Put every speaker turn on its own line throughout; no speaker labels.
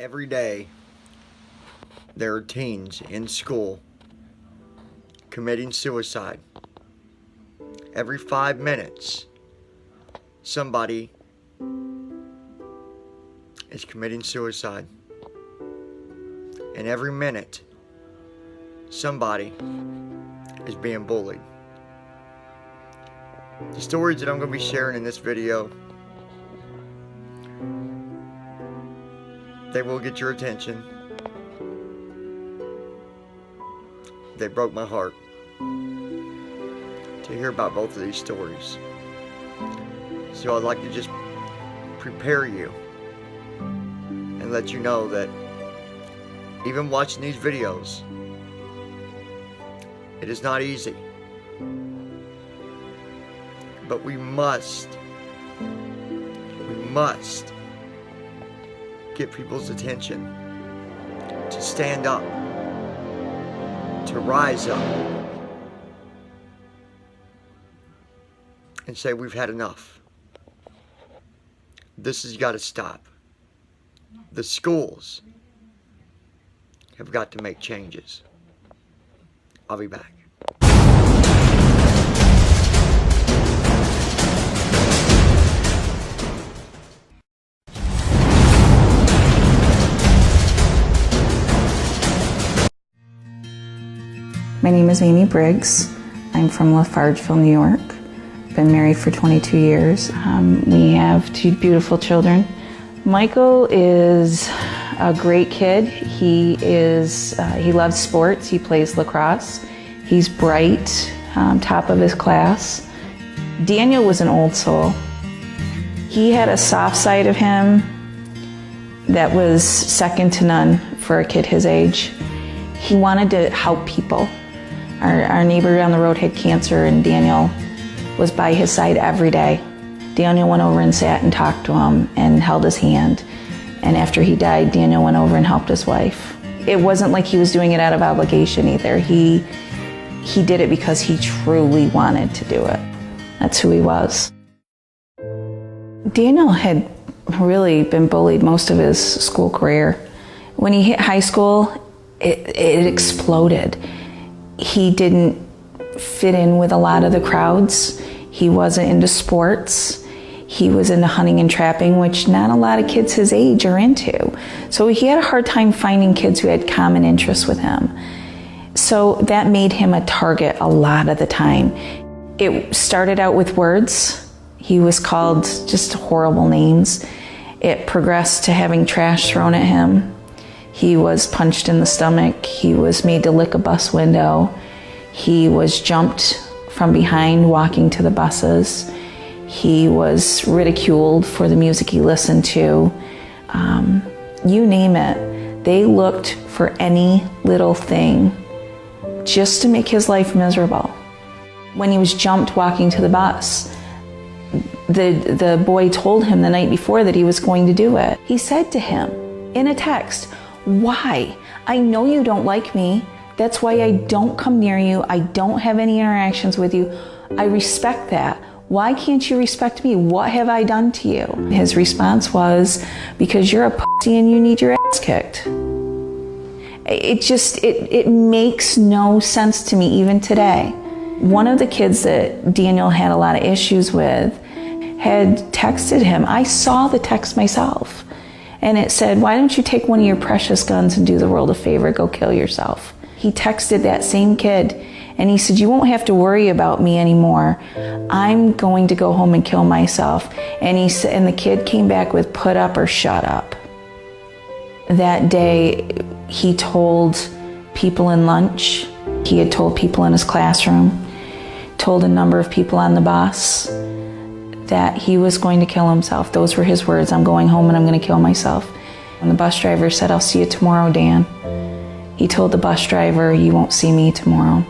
Every day, there are teens in school committing suicide. Every 5 minutes, somebody is committing suicide. And every minute, somebody is being bullied. The stories that I'm going to be sharing in this video, they will get your attention. They broke my heart to hear about both of these stories. So I'd like to just prepare you and let you know that even watching these videos, it is not easy. But we must get people's attention to stand up, to rise up, and say we've had enough. This has got to stop. The schools have got to make changes. I'll be back.
My name is Amy Briggs. I'm from Lafargeville, New York. Been married for 22 years. We have two beautiful children. Michael is a great kid. He loves sports. He plays lacrosse. He's bright, top of his class. Daniel was an old soul. He had a soft side of him that was second to none for a kid his age. He wanted to help people. Our neighbor down the road had cancer, and Daniel was by his side every day. Daniel went over and sat and talked to him and held his hand. And after he died, Daniel went over and helped his wife. It wasn't like he was doing it out of obligation either. He did it because he truly wanted to do it. That's who he was. Daniel had really been bullied most of his school career. When he hit high school, it exploded. He didn't fit in with a lot of the crowds. He wasn't into sports. He was into hunting and trapping, which not a lot of kids his age are into. So he had a hard time finding kids who had common interests with him. So that made him a target a lot of the time. It started out with words. He was called just horrible names. It progressed to having trash thrown at him. He was punched in the stomach. He was made to lick a bus window. He was jumped from behind walking to the buses. He was ridiculed for the music he listened to. You name it. They looked for any little thing just to make his life miserable. When he was jumped walking to the bus, the boy told him the night before that he was going to do it. He said to him in a text, "Why? I know you don't like me. That's why I don't come near you. I don't have any interactions with you. I respect that. Why can't you respect me? What have I done to you?" His response was, "Because you're a pussy and you need your ass kicked." It makes no sense to me even today. One of the kids that Daniel had a lot of issues with had texted him. I saw the text myself. And it said, "Why don't you take one of your precious guns and do the world a favor, go kill yourself?" He texted that same kid and he said, "You won't have to worry about me anymore. I'm going to go home and kill myself." And the kid came back with, "Put up or shut up." That day, he told people in lunch, he had told people in his classroom, told a number of people on the bus that he was going to kill himself. Those were his words, "I'm going home and I'm going to kill myself." And the bus driver said, "I'll see you tomorrow, Dan." He told the bus driver, "You won't see me tomorrow."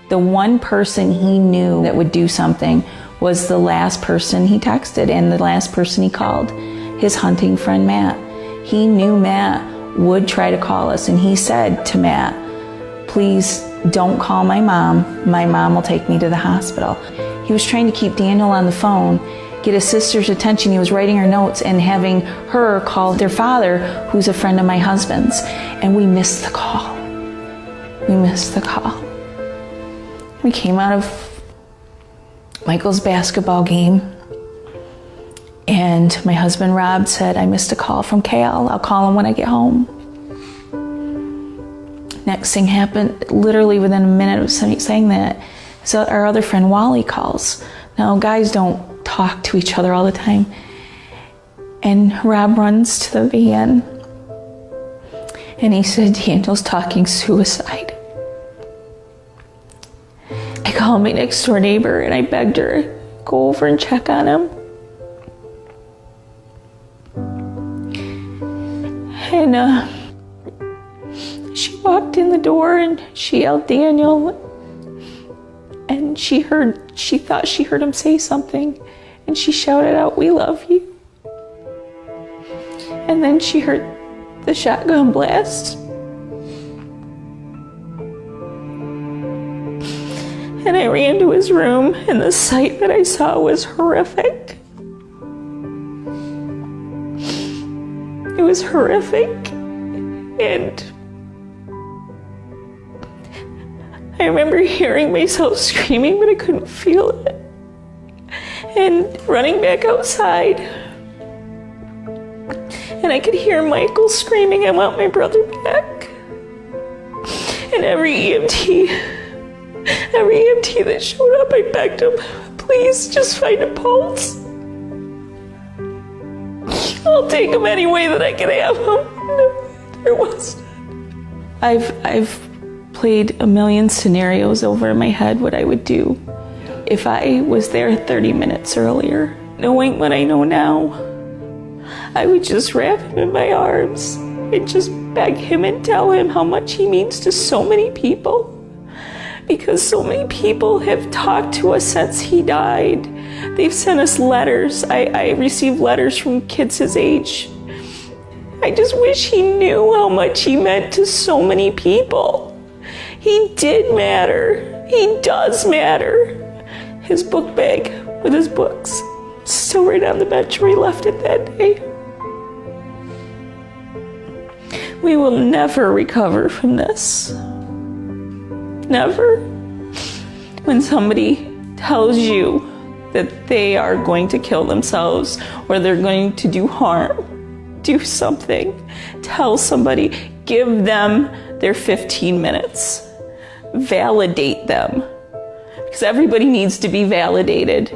The one person he knew that would do something was the last person he texted and the last person he called, his hunting friend Matt. He knew Matt would try to call us, and he said to Matt, "Please don't call my mom. My mom will take me to the hospital." He was trying to keep Daniel on the phone, get his sister's attention. He was writing her notes and having her call their father, who's a friend of my husband's. And we missed the call. We missed the call. We came out of Michael's basketball game, and my husband Rob said, I missed a call from Cal. I'll call him when I get home. Next thing happened, literally within a minute of saying that, so our other friend Wally calls. Now, guys don't talk to each other all the time. And Rob runs to the van, and he said, Daniel's talking suicide. I called my next door neighbor, and I begged her to go over and check on him. And she walked in the door and she yelled, Daniel. And she thought she heard him say something. And she shouted out, we love you. And then she heard the shotgun blast. And I ran to his room, and the sight that I saw was horrific. It was horrific. And I remember hearing myself screaming, but I couldn't feel it. And running back outside. And I could hear Michael screaming, I want my brother back. And every EMT that showed up, I begged him, please just find a pulse. I'll take him any way that I can have him. No, there was none. I've played a million scenarios over in my head what I would do if I was there 30 minutes earlier. Knowing what I know now, I would just wrap him in my arms and just beg him and tell him how much he means to so many people. Because so many people have talked to us since he died. They've sent us letters. I received letters from kids his age. I just wish he knew how much he meant to so many people. He did matter. He does matter. His book bag with his books, still right on the bench where he left it that day. We will never recover from this. Never. When somebody tells you that they are going to kill themselves or they're going to do harm, do something. Tell somebody, give them their 15 minutes. Validate them. Because everybody needs to be validated.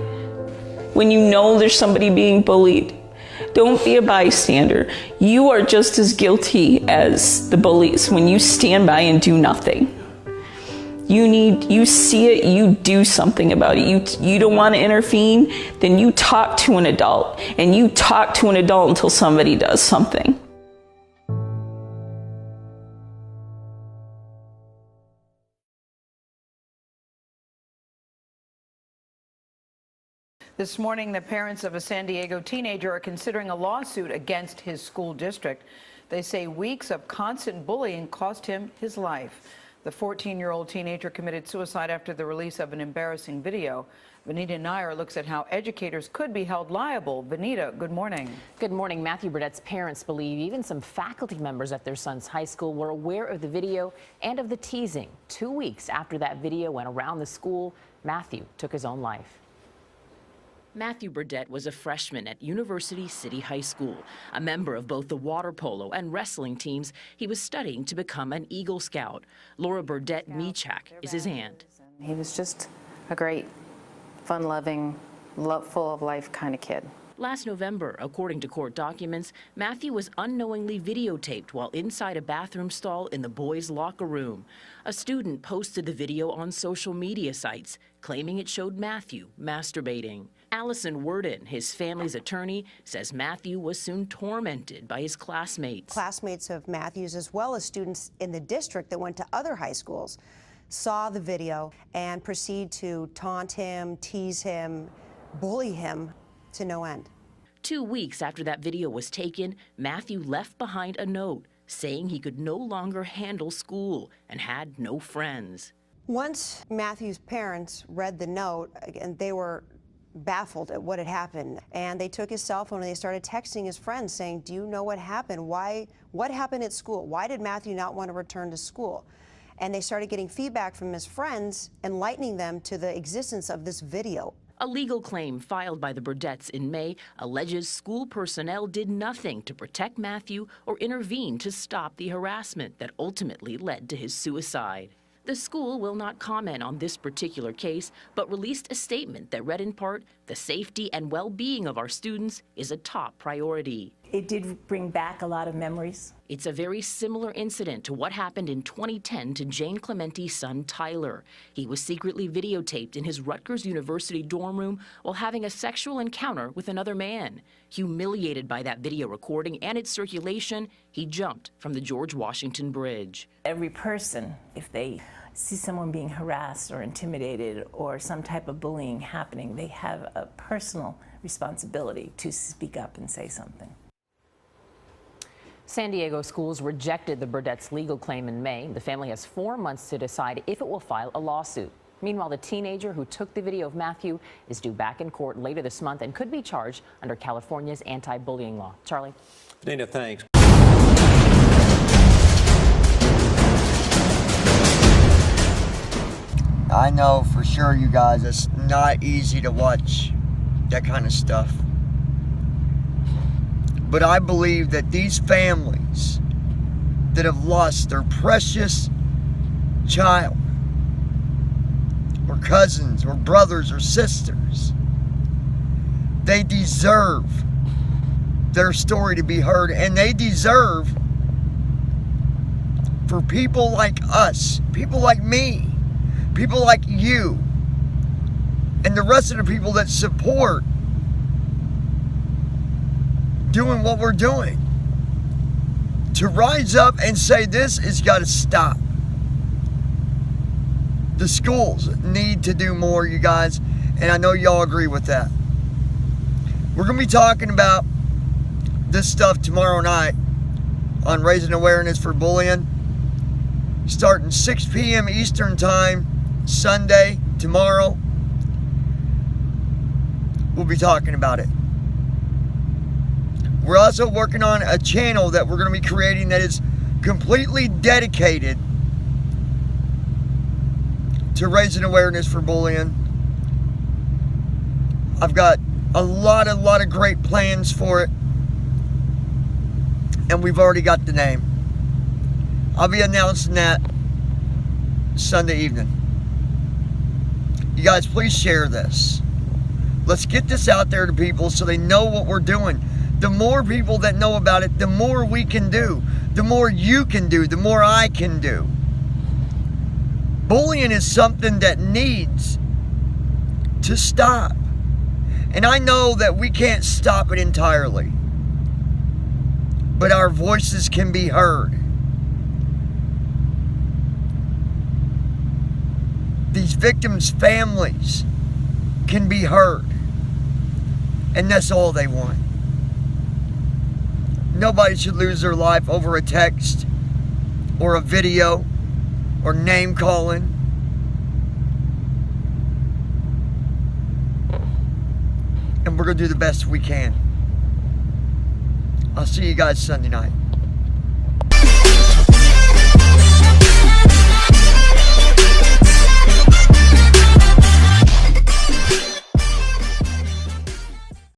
When you know there's somebody being bullied, don't be a bystander. You are just as guilty as the bullies when you stand by and do nothing. You see it, you do something about it. You don't want to intervene, then you talk to an adult. And you talk to an adult until somebody does something.
This morning, the parents of a San Diego teenager are considering a lawsuit against his school district. They say weeks of constant bullying cost him his life. The 14-year-old teenager committed suicide after the release of an embarrassing video. Vanita Nair looks at how educators could be held liable. Vanita, good morning.
Good morning. Matthew Burdett's parents believe even some faculty members at their son's high school were aware of the video and of the teasing. 2 weeks after that video went around the school, Matthew took his own life.
Matthew Burdett was a freshman at University City High School. A member of both the water polo and wrestling teams, he was studying to become an Eagle Scout. Laura Burdett Michak is his aunt.
He was just a great, fun-loving, full of life kind of kid.
Last November, according to court documents, Matthew was unknowingly videotaped while inside a bathroom stall in the boys' locker room. A student posted the video on social media sites, claiming it showed Matthew masturbating. Allison Worden, his family's attorney, says Matthew was soon tormented by his classmates.
Classmates of Matthew's, as well as students in the district that went to other high schools, saw the video and proceed to taunt him, tease him, bully him to no end.
2 weeks after that video was taken, Matthew left behind a note saying he could no longer handle school and had no friends.
Once Matthew's parents read the note, and they were baffled at what had happened. And they took his cell phone and they started texting his friends saying, do you know what happened? What happened at school? Why did Matthew not want to return to school? And they started getting feedback from his friends, enlightening them to the existence of this video.
A legal claim filed by the Burdettes in May alleges school personnel did nothing to protect Matthew or intervene to stop the harassment that ultimately led to his suicide. The school will not comment on this particular case, but released a statement that read in part, "The safety and well-being of our students is a top priority."
It did bring back a lot of memories.
It's a very similar incident to what happened in 2010 to Jane Clementi's son, Tyler. He was secretly videotaped in his Rutgers University dorm room while having a sexual encounter with another man. Humiliated by that video recording and its circulation, he jumped from the George Washington Bridge.
Every person, if they see someone being harassed or intimidated or some type of bullying happening, they have a personal responsibility to speak up and say something.
San Diego schools rejected the Burdettes' legal claim in May. The family has 4 months to decide if it will file a lawsuit. Meanwhile, the teenager who took the video of Matthew is due back in court later this month and could be charged under California's anti-bullying law. Charlie?
Dana, thanks.
I know for sure, you guys, it's not easy to watch that kind of stuff. But I believe that these families that have lost their precious child, or cousins, or brothers, or sisters, they deserve their story to be heard, and they deserve for people like us, people like me, people like you, and the rest of the people that support doing what we're doing, to rise up and say this has got to stop. The schools need to do more, you guys, and I know y'all agree with that. We're going to be talking about this stuff tomorrow night on Raising Awareness for Bullying, starting 6 p.m. Eastern Time, Sunday, tomorrow. We'll be talking about it. We're also working on a channel that we're going to be creating that is completely dedicated to raising awareness for bullying. I've got a lot of great plans for it, and we've already got the name. I'll be announcing that Sunday evening. You guys, please share this. Let's get this out there to people so they know what we're doing. The more people that know about it, the more we can do. The more you can do, the more I can do. Bullying is something that needs to stop. And I know that we can't stop it entirely, but our voices can be heard. These victims' families can be heard, and that's all they want. Nobody should lose their life over a text or a video or name calling. And we're going to do the best we can. I'll see you guys Sunday night.